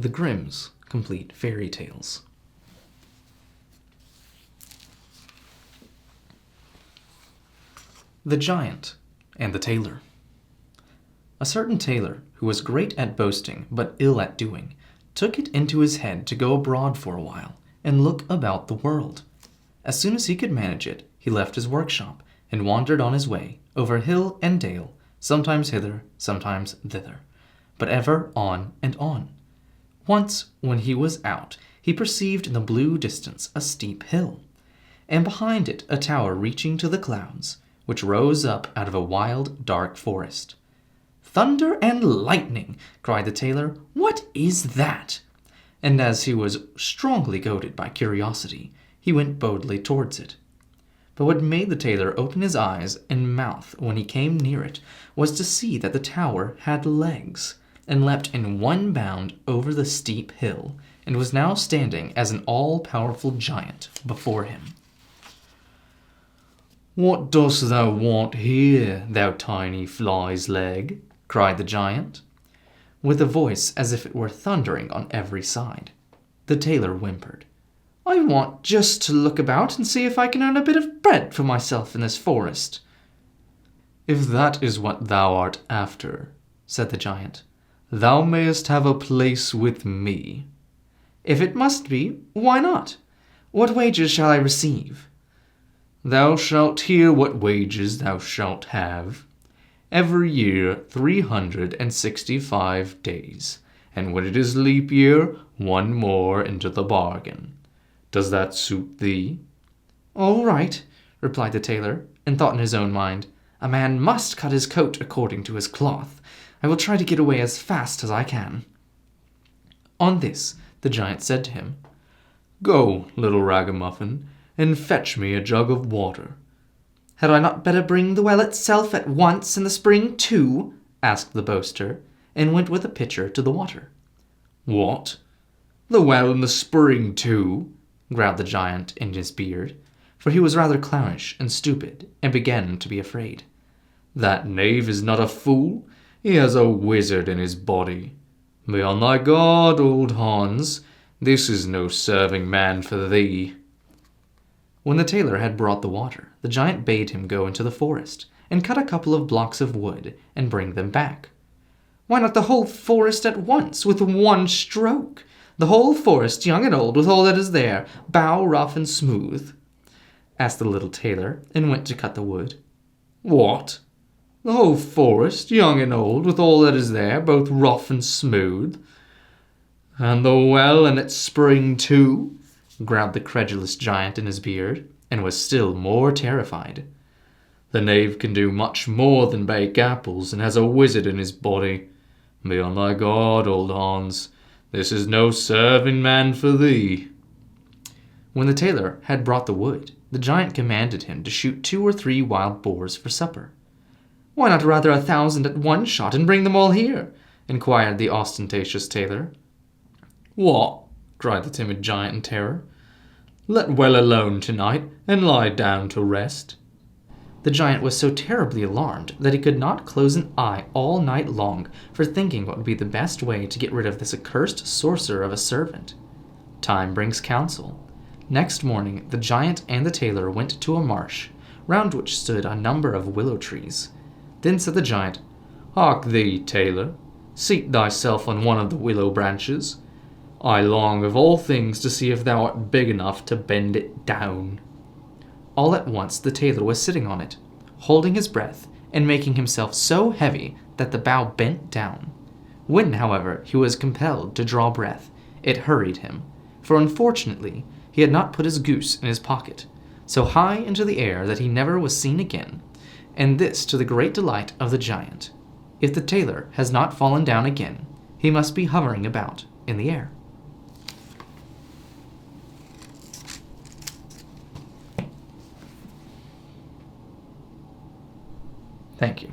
The Grimms Complete Fairy Tales. The Giant and the Tailor. A certain tailor, who was great at boasting but ill at doing, took it into his head to go abroad for a while and look about the world. As soon as he could manage it, he left his workshop and wandered on his way, over hill and dale, sometimes hither, sometimes thither, but ever on and on. Once, when he was out, he perceived in the blue distance a steep hill, and behind it a tower reaching to the clouds, which rose up out of a wild, dark forest. "Thunder and lightning!" cried the tailor. "What is that?" And as he was strongly goaded by curiosity, he went boldly towards it. But what made the tailor open his eyes and mouth when he came near it was to see that the tower had legs, and leapt in one bound over the steep hill, and was now standing as an all-powerful giant before him. "What dost thou want here, thou tiny fly's leg?" cried the giant, with a voice as if it were thundering on every side. The tailor whimpered. "I want just to look about and see if I can earn a bit of bread for myself in this forest." "If that is what thou art after," said the giant, "thou mayest have a place with me." "If it must be, why not? What wages shall I receive?" "Thou shalt hear what wages thou shalt have. Every year 365 days, and when it is leap year, one more into the bargain. Does that suit thee?" "All right," replied the tailor, and thought in his own mind, "A man must cut his coat according to his cloth. I will try to get away as fast as I can." On this, the giant said to him, "Go, little ragamuffin, and fetch me a jug of water." "Had I not better bring the well itself at once, and the spring too?" asked the boaster, and went with a pitcher to the water. "What? The well and the spring too?" growled the giant in his beard, for he was rather clownish and stupid, and began to be afraid. "That knave is not a fool. He has a wizard in his body. Be on thy guard, old Hans. This is no serving man for thee." When the tailor had brought the water, the giant bade him go into the forest, and cut a couple of blocks of wood, and bring them back. "Why not the whole forest at once, with one stroke? The whole forest, young and old, with all that is there, bough, rough, and smooth?" asked the little tailor, and went to cut the wood. "What? The whole forest, young and old, with all that is there, both rough and smooth? And the well and its spring too?" growled the credulous giant in his beard, and was still more terrified. "The knave can do much more than bake apples, and has a wizard in his body. Be on thy guard, old Hans. This is no serving man for thee." When the tailor had brought the wood, the giant commanded him to shoot 2 or 3 wild boars for supper. "Why not rather 1,000 at one shot, and bring them all here?" inquired the ostentatious tailor. "What?" cried the timid giant in terror. "Let well alone tonight, and lie down to rest." The giant was so terribly alarmed that he could not close an eye all night long for thinking what would be the best way to get rid of this accursed sorcerer of a servant. Time brings counsel. Next morning the giant and the tailor went to a marsh, round which stood a number of willow trees. Then said the giant, "Hark thee, tailor, seat thyself on one of the willow branches. I long of all things to see if thou art big enough to bend it down." All at once the tailor was sitting on it, holding his breath, and making himself so heavy that the bough bent down. When, however, he was compelled to draw breath, it hurried him, for unfortunately he had not put his goose in his pocket, so high into the air that he never was seen again, and this to the great delight of the giant. If the tailor has not fallen down again, he must be hovering about in the air. Thank you.